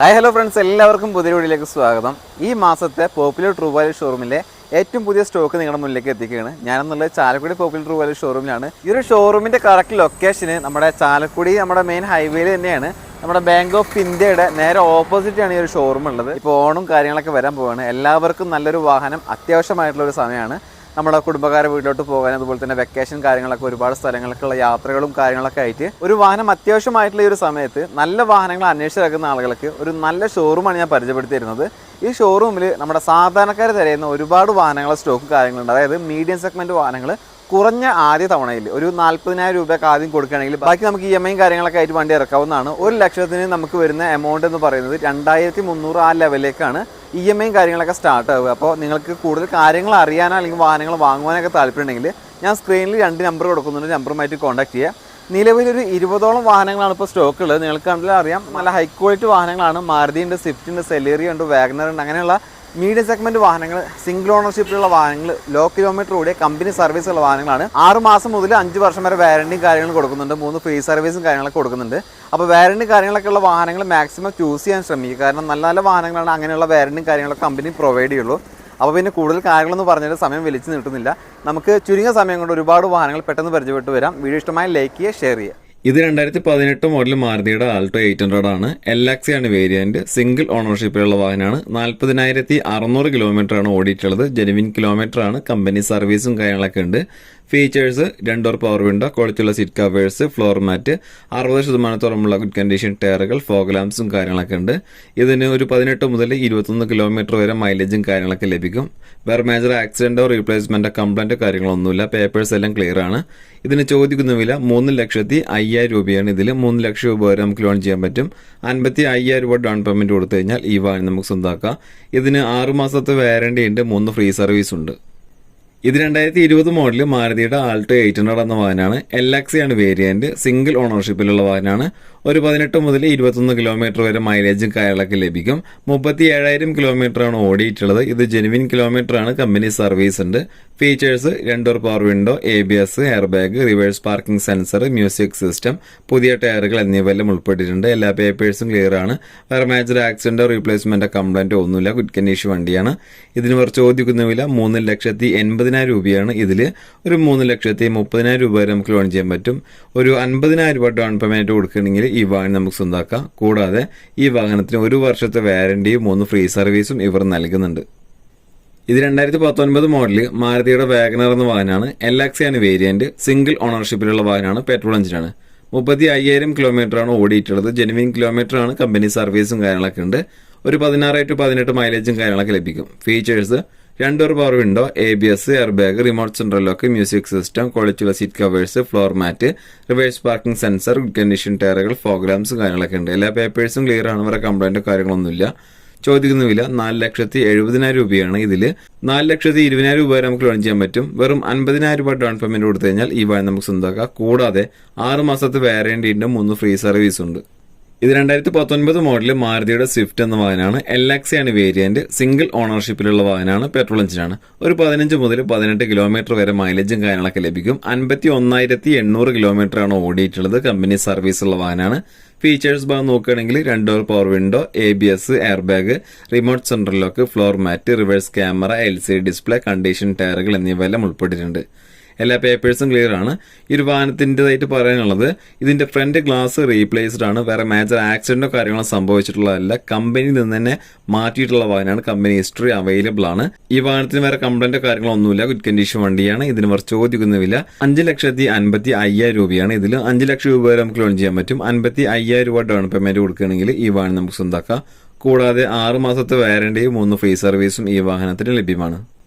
Hi hello friends, എല്ലാവർക്കും പുതിയ വീഡിയോയിലേക്ക് സ്വാഗതം. ഈ മാസത്തെ പോപ്പുലർ ട്രൂ വാല്യൂ ഷോറൂമിലെ ഏറ്റവും പുതിയ സ്റ്റോക്ക് നിങ്ങളുടെ മുന്നിലേക്ക് എത്തിക്കുകയാണ്. ഞാനെന്നുള്ളത് ചാലക്കുടി പോപ്പുലർ ട്രൂ വാല്യൂ ഷോറൂമിലാണ്. ഈ ഒരു ഷോറൂമിൻ്റെ കറക്റ്റ് ലൊക്കേഷന് നമ്മുടെ ചാലക്കുടി നമ്മുടെ മെയിൻ ഹൈവേയിൽ തന്നെയാണ്. നമ്മുടെ ബാങ്ക് ഓഫ് ഇന്ത്യയുടെ നേരെ ഓപ്പോസിറ്റാണ് ഈ ഒരു ഷോറൂം ഉള്ളത്. ഇപ്പോൾ ഓണും കാര്യങ്ങളൊക്കെ വരാൻ പോവുകയാണ്. എല്ലാവർക്കും നല്ലൊരു വാഹനം അത്യാവശ്യമായിട്ടുള്ളൊരു സമയമാണ്. നമ്മുടെ കുടുംബക്കാരെ വീട്ടിലോട്ട് പോകാൻ, അതുപോലെ തന്നെ വെക്കേഷൻ കാര്യങ്ങളൊക്കെ ഒരുപാട് സ്ഥലങ്ങൾക്കുള്ള യാത്രകളും കാര്യങ്ങളൊക്കെ ആയിട്ട് ഒരു വാഹനം അത്യാവശ്യമായിട്ടുള്ള ഈ ഒരു സമയത്ത് നല്ല വാഹനങ്ങൾ അന്വേഷിച്ചിറക്കുന്ന ആളുകൾക്ക് ഒരു നല്ല ഷോറൂമാണ് ഞാൻ പരിചയപ്പെടുത്തി തരുന്നത്. ഈ ഷോറൂമിൽ നമ്മുടെ സാധാരണക്കാർ തിരയുന്ന ഒരുപാട് വാഹനങ്ങളുടെ സ്റ്റോക്ക് കാര്യങ്ങളുണ്ട്. അതായത് മീഡിയം സെഗ്മെൻറ്റ് വാഹനങ്ങൾ കുറഞ്ഞ ആദ്യ തവണയിൽ ഒരു 40,000 രൂപയൊക്കെ ആദ്യം കൊടുക്കുകയാണെങ്കിൽ ബാക്കി നമുക്ക് EMI കാര്യങ്ങളൊക്കെ ആയിട്ട് വണ്ടി ഇറക്കാവുന്നതാണ്. 1 ലക്ഷത്തിന് നമുക്ക് വരുന്ന എമൗണ്ട് എന്ന് പറയുന്നത് 2,300 ആ ലെവലിലേക്കാണ് EMI കാര്യങ്ങളൊക്കെ സ്റ്റാർട്ട് ആവുക. അപ്പോൾ നിങ്ങൾക്ക് കൂടുതൽ കാര്യങ്ങൾ അറിയാനോ അല്ലെങ്കിൽ വാഹനങ്ങൾ വാങ്ങുവാനൊക്കെ താല്പര്യമുണ്ടെങ്കിൽ ഞാൻ സ്ക്രീനിൽ 2 നമ്പർ കൊടുക്കുന്നുണ്ട്. നമ്പറുമായിട്ട് കോൺടാക്ട് ചെയ്യുക. നിലവിലൊരു 20ഓളം വാഹനങ്ങളാണ് ഇപ്പോൾ സ്റ്റോക്ക് ഉള്ളത്. നിങ്ങൾക്ക് കണ്ടാൽ അറിയാം, നല്ല ഹൈ ക്വാളിറ്റി വാഹനങ്ങളാണ്. മാരുതി ഉണ്ട്, സ്വിഫ്റ്റ് ഉണ്ട്, സെലേറിയ ഉണ്ട്, വാഗനർ ഉണ്ട്. അങ്ങനെയുള്ള മീഡിയം സെഗ്മെൻറ്റ് വാഹനങ്ങൾ, സിംഗിൾ ഓണർഷിപ്പിലുള്ള വാഹനങ്ങൾ, ലോ കിലോമീറ്റർ കൂടിയ കമ്പനി സർവീസ് ഉള്ള വാഹനങ്ങളാണ്. 6 മാസം മുതൽ 5 വർഷം വരെ വാറണ്ടിയും കാര്യങ്ങളും കൊടുക്കുന്നുണ്ട്. 3 ഫ്രീ സർവീസും കാര്യങ്ങളൊക്കെ കൊടുക്കുന്നുണ്ട്. അപ്പോൾ വാറണ്ടി കാര്യങ്ങളൊക്കെ ഉള്ള വാഹനങ്ങൾ മാക്സിമം ചൂസ് ചെയ്യാൻ ശ്രമിക്കുക. കാരണം നല്ല നല്ല വാഹനങ്ങളാണ് അങ്ങനെയുള്ള വാറണ്ടിയും കാര്യങ്ങളൊക്കെ കമ്പനി പ്രൊവൈഡ് ചെയ്യുള്ളൂ. അപ്പോൾ പിന്നെ കൂടുതൽ കാര്യങ്ങളൊന്നും പറഞ്ഞിട്ട് സമയം വലിച്ചു നീട്ടുന്നില്ല. നമുക്ക് ചുരുങ്ങിയ സമയം കൊണ്ട് ഒരുപാട് വാഹനങ്ങൾ പെട്ടെന്ന് പരിചയപ്പെട്ട് വരാം. വീഡിയോ ഇഷ്ടമായി ലൈക്ക് ചെയ്യുക, ഷെയർ ചെയ്യുക. ഇത് 2018 മോഡൽ മാരുതിയുടെ ആൾട്ടോ 800 ആണ്. LX ആണ് വേരിയന്റ്. സിംഗിൾ ഓണർഷിപ്പിലുള്ള വാഹനമാണ്. 40,600 കിലോമീറ്റർ ആണ് ഓടിയിട്ടുള്ളത്. ജെനുവിൻ കിലോമീറ്റർ ആണ്. കമ്പനി സർവീസും കാര്യങ്ങളൊക്കെ ഉണ്ട്. ഫീച്ചേഴ്സ് 2 ഡോർ പവർ വിൻഡോ, ക്വാളിറ്റിയുള്ള seat covers, floor mat, 60% good condition ടയറുകൾ, ഫോഗ് ലാംപ്സും കാര്യങ്ങളൊക്കെ ഉണ്ട്. ഇതിന് ഒരു 18 മുതൽ 21 കിലോമീറ്റർ വരെ മൈലേജും കാര്യങ്ങളൊക്കെ ലഭിക്കും. വേറെ മേജർ ആക്സിഡന്റോ റീപ്ലേസ്മെന്റോ കംപ്ലൈന്റോ കാര്യങ്ങളൊന്നുമില്ല. പേപ്പേഴ്സ് എല്ലാം ക്ലിയർ ആണ്. ഇതിന് ചോദിക്കുന്ന വില 3,05,000 രൂപയാണ്. ഇതിൽ 3 ലക്ഷം രൂപ വരെ നമുക്ക് ലോൺ ചെയ്യാൻ പറ്റും. 55,000 രൂപ ഡൗൺ പേയ്മെന്റ് കൊടുത്തു കഴിഞ്ഞാൽ ഈ വാഹനം നമുക്ക് സ്വന്തമാക്കാം. ഇതിന് 6 മാസത്തെ വാറണ്ടി ഉണ്ട്. 3 ഫ്രീ സർവീസ് ഉണ്ട്. ഇത് 2020 മോഡൽ മാരുതിയുടെ ആൾട്ടോ 800 എന്ന വാഹനമാണ്. LX ആണ് വേരിയന്റ്. സിംഗിൾ ഓണർഷിപ്പിലുള്ള വാഹനമാണ്. ഒരു 18 മുതൽ 21 കിലോമീറ്റർ വരെ മൈലേജും കാര്യങ്ങളൊക്കെ ലഭിക്കും. 37,000 കിലോമീറ്റർ ആണ് ഓടിയിട്ടുള്ളത്. ഇത് ജെനുവിൻ കിലോമീറ്റർ ആണ്. കമ്പനി സർവീസ് ഉണ്ട്. Features 2 door power window, ABS, air bag, reverse parking sensor, music system, പുതിയ ടയറുകൾ എന്നിവയെല്ലാം ഉൾപ്പെട്ടിട്ടുണ്ട്. എല്ലാ പേപ്പേഴ്സും ക്ലിയർ ആണ്. വേറെ മേജർ ആക്സിഡന്റോ റീപ്ലേസ്മെന്റോ കംപ്ലൈന്റോ ഒന്നുമില്ല. ഗുഡ് കണ്ടീഷൻ വണ്ടിയാണ്. ഇതിന് ഇവർ ചോദിക്കുന്ന വില 3,80,000 രൂപയാണ്. ഇതിൽ ഒരു 3,30,000 രൂപ വരെ നമുക്ക് ലോൺ ചെയ്യാൻ പറ്റും. ഒരു 50,000 രൂപ ഡൗൺ പേയ്മെന്റ് കൊടുക്കുകയാണെങ്കിൽ ഈ വാഹനം നമുക്ക് സ്വന്തമാക്കാം. കൂടാതെ ഈ വാഹനത്തിന് 1 വർഷത്തെ വാറണ്ടിയും 3 ഫ്രീ സർവീസും ഇവർ നൽകുന്നുണ്ട്. ഇത് 2019 മോഡല് മാരുതിയുടെ വാഗനർ എന്ന വാഹനമാണ്. LX ആണ് വേരിയന്റ്. സിംഗിൾ ഓണർഷിപ്പിലുള്ള വാഹനമാണ്. പെട്രോൾ എഞ്ചിനാണ്. 35,000 കിലോമീറ്റർ ആണ് ഓടിയിട്ടുള്ളത്. ജെനുവിൻ കിലോമീറ്റർ ആണ്. കമ്പനി സർവീസും കാര്യങ്ങളൊക്കെ ഉണ്ട്. ഒരു 16 to 18 മൈലേജും കാര്യങ്ങളൊക്കെ ലഭിക്കും. Features 2 door power window, ABS, air bag, remote central lock, music system, ക്വാളിറ്റിയുള്ള seat covers, floor mat, reverse parking sensor, good condition ടയറുകൾ, ഫോഗ് ലാംപ്സ് കാര്യങ്ങളൊക്കെ ഉണ്ട്. എല്ലാ പേപ്പേഴ്സും ക്ലിയർ ആണ്. വേറെ കംപ്ലൈന്റോ കാര്യങ്ങളൊന്നുമില്ല. ചോദിക്കുന്ന വില 4,70,000 രൂപയാണ്. ഇതിൽ 4,20,000 രൂപ വരെ നമുക്ക് ലോൺ ചെയ്യാൻ പറ്റും. വെറും 50,000 രൂപ ഡൗൺ പേയ്മെന്റ് കൊടുത്തു കഴിഞ്ഞാൽ ഈ വാഹനം നമുക്ക് സ്വന്തമാക്കാം. കൂടാതെ 6 മാസത്തെ വാറണ്ടി ഉണ്ട്. 3 ഫ്രീ സർവീസ് ഉണ്ട്. ഇത് 2019 മോഡൽ മാരുതിയുടെ സ്വിഫ്റ്റ് എന്ന വാഹനമാണ്. LX ആണ് വേരിയന്റ്. സിംഗിൾ ഓണർഷിപ്പിലുള്ള വാഹനമാണ്. പെട്രോൾ എഞ്ചിനാണ്. ഒരു 15 മുതൽ 18 കിലോമീറ്റർ വരെ മൈലേജും കാര്യങ്ങളൊക്കെ ലഭിക്കും. 51,800 കിലോമീറ്റർ ആണ് ഓടിയിട്ടുള്ളത്. കമ്പനി സർവീസ് ഉള്ള വാഹനമാണ്. ഫീച്ചേഴ്സ് ഭാഗം നോക്കുകയാണെങ്കിൽ 2 door power window, ABS, air bag, remote central lock, floor mat, reverse camera, LCD display, condition ടയറുകൾ എന്നിവയെല്ലാം ഉൾപ്പെട്ടിട്ടുണ്ട്. എല്ലാ പേപ്പേഴ്സും ക്ലിയർ ആണ്. ഈ ഒരു വാഹനത്തിൻ്റെതായിട്ട് പറയാനുള്ളത്, ഇതിന്റെ ഫ്രണ്ട് ഗ്ലാസ് റീപ്ലേസ്ഡ് ആണ്. വേറെ മേജർ ആക്സിഡന്റോ കാര്യങ്ങളോ സംഭവിച്ചിട്ടുള്ളതല്ല. കമ്പനിയിൽ നിന്ന് തന്നെ മാറ്റിയിട്ടുള്ള വാഹനമാണ്. കമ്പനി ഹിസ്റ്ററി അവൈലബിൾ ആണ്. ഈ വാഹനത്തിന് വേറെ കംപ്ലൈന്റോ കാര്യങ്ങളോ ഒന്നുമില്ല. ഗുഡ് കണ്ടീഷൻ വണ്ടിയാണ്. ഇതിന് ഇവർ ചോദിക്കുന്ന വില 5,55,000 രൂപയാണ്. ഇതിൽ 5 ലക്ഷം രൂപ വരെ നമുക്ക് ലോൺ ചെയ്യാൻ പറ്റും. 55,000 രൂപ ഡൗൺ പേയ്മെന്റ് കൊടുക്കുകയാണെങ്കിൽ ഈ വാഹനം നമുക്ക് സ്വന്തമാക്കാം. കൂടാതെ 6 മാസത്തെ വാറണ്ടിയും 3 ഫ്രീ സർവീസും ഈ വാഹനത്തിന് ലഭ്യമാണ്.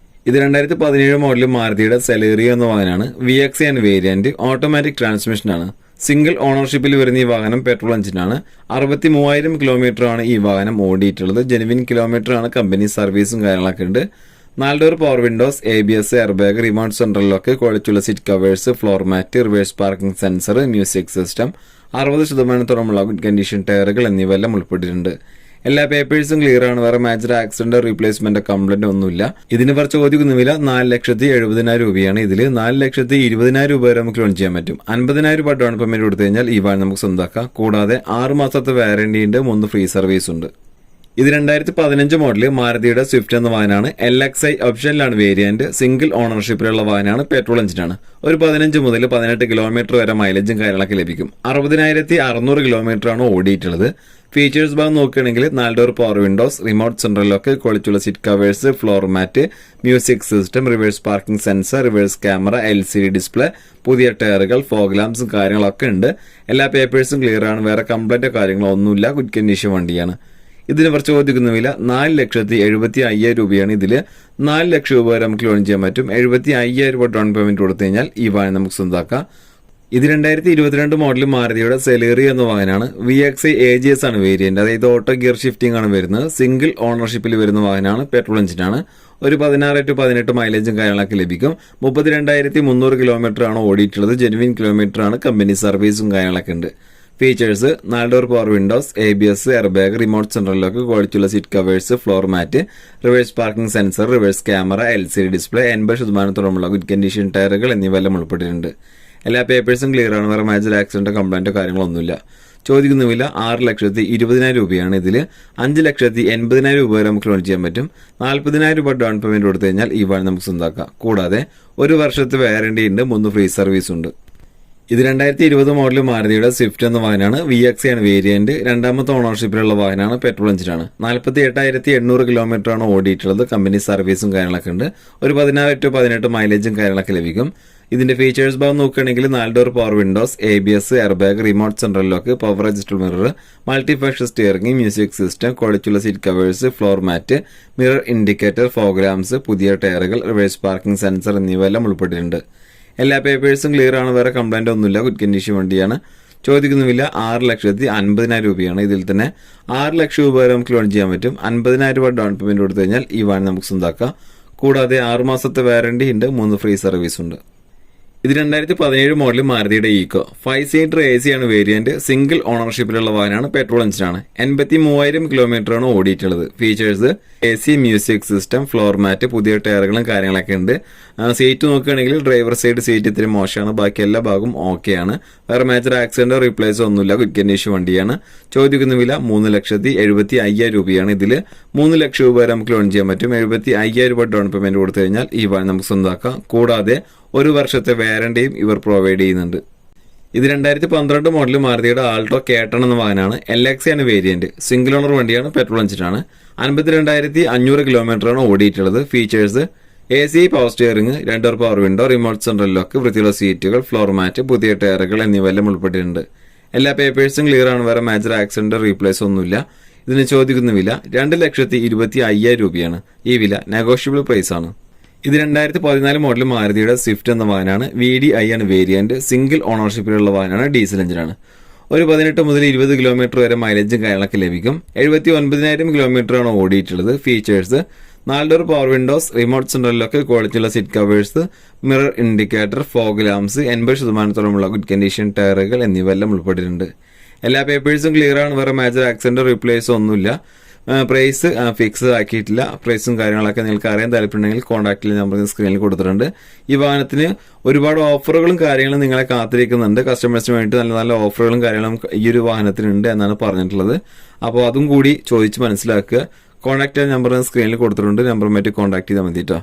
ഇത് 2017 മോഡൽ മാരുതിയുടെ സെലേറിയ എന്ന വാഹനമാണ്. VX ആണ് വേരിയന്റ്. ഓട്ടോമാറ്റിക് ട്രാൻസ്മിഷനാണ്. സിംഗിൾ ഓണർഷിപ്പിൽ വരുന്ന ഈ വാഹനം പെട്രോൾ എഞ്ചിനാണ്. 63,000 കിലോമീറ്റർ ആണ് ഈ വാഹനം ഓടിയിട്ടുള്ളത്. ജെനുവിൻ കിലോമീറ്റർ ആണ്. കമ്പനി സർവീസും കാര്യങ്ങളൊക്കെ ഉണ്ട്. 4 door power windows, ABS, air bag, remote central lock, ക്വാളിറ്റിയുള്ള seat covers, floor mat, reverse parking sensor, music system, 60% good condition ടയറുകൾ എന്നിവയെല്ലാം ഉൾപ്പെട്ടിട്ടുണ്ട്. എല്ലാ പേപ്പേഴ്സും ക്ലിയർ ആണ്. വേറെ മേജർ ആക്സിഡന്റ് റീപ്ലേസ്മെന്റ് കംപ്ലൈന്റ് ഒന്നുമില്ല. ഇതിന് ഇവർ ചോദിക്കുന്ന വില 4,70,000 രൂപയാണ്. ഇതിൽ 4,20,000 രൂപ വരെ നമുക്ക് ലോൺ ചെയ്യാൻ പറ്റും. 50,000 രൂപ ഡൗൺ പേയ്മെന്റ് കൊടുത്തു കഴിഞ്ഞാൽ ഈ വാഹനം നമുക്ക് സ്വന്തമാക്കാം. കൂടാതെ 6 മാസത്തെ വാറന്റി ഉണ്ട്, 3 ഫ്രീ സർവീസ് ഉണ്ട്. ഇത് 2015 മോഡല് മാരുതിയുടെ സ്വിഫ്റ്റ് എന്ന വാഹനമാണ്. LXI ഓപ്ഷനിലാണ് വേരിയന്റ്. സിംഗിൾ ഓണർഷിപ്പിലുള്ള വാഹനമാണ്. പെട്രോൾ എഞ്ചിനാണ്. ഒരു 15 മുതൽ 18 കിലോമീറ്റർ വരെ മൈലേജും കാര്യങ്ങളൊക്കെ ലഭിക്കും. 60,600 കിലോമീറ്റർ ആണ് ഓടിയിട്ടുള്ളത്. ഫീച്ചേഴ്സ് ഭാഗം നോക്കുകയാണെങ്കിൽ 4 door power windows, remote central lock, ക്വാളിറ്റിയുള്ള seat covers, floor mat, music system, reverse parking sensor, reverse camera, LCD display, പുതിയ ടയറുകൾ, ഫോഗ് ലാംപ്സും കാര്യങ്ങളൊക്കെ ഉണ്ട്. എല്ലാ പേപ്പേഴ്സും ക്ലിയർ ആണ്. വേറെ കംപ്ലൈന്റോ കാര്യങ്ങളോ ഒന്നുമില്ല. ഗുഡ് കണ്ടീഷൻ വണ്ടിയാണ്. ഇതിന് ഇവർ ചോദിക്കുന്ന വില 4,75,000 രൂപയാണ്. ഇതിൽ 4 ലക്ഷം രൂപ വരെ നമുക്ക് ലോൺ ചെയ്യാൻ പറ്റും. 75,000 രൂപ ഡൗൺ പേയ്മെന്റ് കൊടുത്തു കഴിഞ്ഞാൽ ഈ വാഹനം നമുക്ക് സ്വന്തമാക്കാം. ഇത് 2022 മോഡൽ മാരുതിയുടെ സെലേറിയ എന്ന വാഹനമാണ്. VXI AGS ആണ് വേരിയന്റ്. അതായത് ഓട്ടോ ഗിയർ ഷിഫ്റ്റിംഗ് ആണ് വരുന്നത്. സിംഗിൾ ഓണർഷിപ്പിൽ വരുന്ന വാഹനമാണ്. പെട്രോൾ എഞ്ചിനാണ്. ഒരു 16 to 18 മൈലേജും കാര്യങ്ങളൊക്കെ ലഭിക്കും. 32,300 കിലോമീറ്റർ ആണ് ഓടിയിട്ടുള്ളത്. ജെനുവിൻ കിലോമീറ്റർ ആണ്. കമ്പനി സർവീസും കാര്യങ്ങളൊക്കെ ഉണ്ട്. Features 4 door power windows, ABS, air bag, remote central lock, ക്വാളിറ്റിയുള്ള seat covers, floor mat, reverse parking sensor, reverse camera, LCD display, 80% good condition ടയറുകൾ എന്നിവയെല്ലാം ഉൾപ്പെട്ടിട്ടുണ്ട്. എല്ലാ പേപ്പേഴ്സും ക്ലിയർ ആണ്. വേറെ മേജർ ആക്സിഡന്റോ കംപ്ലൈന്റോ കാര്യങ്ങളൊന്നുമില്ല. ചോദിക്കുന്ന വില 6,20,000 രൂപയാണ്. ഇതിൽ 5,80,000 രൂപ വരെ നമുക്ക് ലോൺ ചെയ്യാൻ പറ്റും. 40,000 രൂപ ഡൗൺ പേയ്മെന്റ് കൊടുത്തു കഴിഞ്ഞാൽ ഈ വാഹനം നമുക്ക് സ്വന്തമാക്കാം. കൂടാതെ 1 വർഷത്തെ വാറന്റി ഉണ്ട്, 3 ഫ്രീ സർവീസ് ഉണ്ട്. ഇത് 2020 മോഡൽ മാരുതിയുടെ സ്വിഫ്റ്റ് എന്ന വാഹനമാണ്. VXI ആണ് വേരിയന്റ്. 2ാമത്തെ ഓണർഷിപ്പിലുള്ള വാഹനമാണ്. പെട്രോൾ എഞ്ചിനാണ്. 48,800 കിലോമീറ്റർ ആണ് ഓടിയിട്ടുള്ളത്. കമ്പനി സർവീസും കാര്യങ്ങളൊക്കെ ഉണ്ട്. ഒരു 16 to 18 മൈലേജും കാര്യങ്ങളൊക്കെ ലഭിക്കും. ഇതിന്റെ ഫീച്ചേഴ്സ് ഭാഗം നോക്കുകയാണെങ്കിൽ 4 door power windows, ABS, air bag, remote central lock, power adjustable mirror, multi function steering, music system, ക്വാളിറ്റിയുള്ള seat covers, floor mat, mirror indicator, fog lamps, പുതിയ ടയറുകൾ, റിവേഴ്സ് പാർക്കിംഗ് സെൻസർ എന്നിവയെല്ലാം ഉൾപ്പെട്ടിട്ടുണ്ട്. എല്ലാ പേപ്പേഴ്സും ക്ലിയർ ആണ്. വേറെ കംപ്ലൈന്റ് ഒന്നുമില്ല. ഗുഡ് കണ്ടീഷൻ വണ്ടിയാണ്. ചോദിക്കുന്ന വില 6,50,000 രൂപയാണ്. ഇതിൽ തന്നെ 6 ലക്ഷം രൂപ വരെ നമുക്ക് ലോൺ ചെയ്യാൻ പറ്റും. 50,000 രൂപ ഡൗൺ പേയ്മെന്റ് കൊടുത്തു കഴിഞ്ഞാൽ ഈ വാഹനം നമുക്ക് സ്വന്തമാക്കാം. കൂടാതെ 6 മാസത്തെ വാറന്റി ഉണ്ട്, 3 ഫ്രീ സർവീസ് ഉണ്ട്. ഇത് 2017 മോഡൽ മാരുതിയുടെ ഈക്കോ 5 സീറ്റർ AC ആണ് വേരിയന്റ്. സിംഗിൾ ഓണർഷിപ്പിലുള്ള വാഹനമാണ്. പെട്രോൾ എഞ്ചിനാണ്. 83,000 കിലോമീറ്റർ ആണ് ഓടിയിട്ടുള്ളത്. Features AC, music system, floor mat, പുതിയ ടയറുകളും കാര്യങ്ങളൊക്കെ ഉണ്ട്. സീറ്റ് നോക്കുകയാണെങ്കിൽ ഡ്രൈവർ സൈഡ് സീറ്റ് ഇത്തിരി മോശമാണ്. ബാക്കി എല്ലാ ഭാഗവും ഓക്കെയാണ്. വേറെ മേജർ ആക്സിഡന്റോ റീപ്ലേസോ ഒന്നുമില്ല. ഗുഡ് കണ്ടീഷൻ വണ്ടിയാണ്. ചോദിക്കുന്ന വില 3,70,000 രൂപയാണ്. ഇതിൽ 3 ലക്ഷം രൂപ വരെ നമുക്ക് ലോൺ ചെയ്യാൻ പറ്റും. 75,000 രൂപ ഡൗൺ പേയ്മെന്റ് കൊടുത്തു കഴിഞ്ഞാൽ ഈ വാഹനം നമുക്ക് സ്വന്തമാക്കാം. കൂടാതെ 1 വർഷത്തെ വാറന്റിയും ഇവർ പ്രൊവൈഡ് ചെയ്യുന്നുണ്ട്. ഇത് 2012 മോഡൽ മാരുതിയുടെ ആൾട്ടോ കേട്ടൺ എന്ന വാഹനമാണ്. LXI ആണ് വേരിയന്റ്. സിംഗിൾ ഓണർ വണ്ടിയാണ്. പെട്രോൾ എഞ്ചിനാണ്. 52,500 കിലോമീറ്റർ ആണ് ഓടിയിട്ടുള്ളത്. Features AC, power steering, 2 door power window, remote central lock, വൃത്തിയുള്ള സീറ്റുകൾ, ഫ്ലോർ മാറ്റ്, പുതിയ ടയറുകൾ എന്നിവയെല്ലാം ഉൾപ്പെട്ടിട്ടുണ്ട്. എല്ലാ പേപ്പേഴ്സും ക്ലിയർ ആണ്. വേറെ മേജർ ആക്സിഡന്റ് റീപ്ലേസ് ഒന്നുമില്ല. ഇതിന് ചോദിക്കുന്ന വില 2,25,000 രൂപയാണ്. ഈ വില നെഗോഷ്യബിൾ പ്രൈസ് ആണ്. ഇത് 2014 മോഡൽ മാരുതിയുടെ സ്വിഫ്റ്റ് എന്ന വാഹനമാണ്. VDI ആണ് വേരിയന്റ്. സിംഗിൾ ഓണർഷിപ്പിലുള്ള വാഹനമാണ്. ഡീസൽ എഞ്ചിനാണ്. ഒരു 18 മുതൽ 20 കിലോമീറ്റർ വരെ മൈലേജും കാര്യങ്ങളൊക്കെ ലഭിക്കും. 79,000 കിലോമീറ്റർ ആണ് ഓടിയിട്ടുള്ളത്. Features 4 door power windows, remote central lock, ക്വാളിറ്റിയുള്ള seat covers, mirror indicator, fog lamps, 80% good condition ടയറുകൾ എന്നിവയെല്ലാം ഉൾപ്പെട്ടിട്ടുണ്ട്. എല്ലാ പേപ്പേഴ്സും ക്ലിയർ ആണ്. വേറെ മേജർ ആക്സിഡന്റ് റീപ്ലേസോ ഒന്നുമില്ല. പ്രൈസ് ഫിക്സ് ആക്കിയിട്ടില്ല. പ്രൈസും കാര്യങ്ങളൊക്കെ നിങ്ങൾക്ക് അറിയാൻ താല്പര്യമുണ്ടെങ്കിൽ കോൺടാക്റ്റിൽ നമ്പർ സ്ക്രീനിൽ കൊടുത്തിട്ടുണ്ട്. ഈ വാഹനത്തിന് ഒരുപാട് ഓഫറുകളും കാര്യങ്ങളും നിങ്ങളെ കാത്തിരിക്കുന്നുണ്ട്. കസ്റ്റമേഴ്സിന് വേണ്ടി നല്ല നല്ല ഓഫറുകളും കാര്യങ്ങളും ഈ ഒരു വാഹനത്തിനുണ്ട് എന്നാണ് പറഞ്ഞിട്ടുള്ളത്. അപ്പോൾ അതും കൂടി ചോദിച്ച് മനസ്സിലാക്കുക. കോൺടാക്ട് നമ്പർ സ്ക്രീനിൽ കൊടുത്തിട്ടുണ്ട്. നമ്പറുമായിട്ട് കോൺടാക്ട് ചെയ്താൽ മതി കേട്ടോ.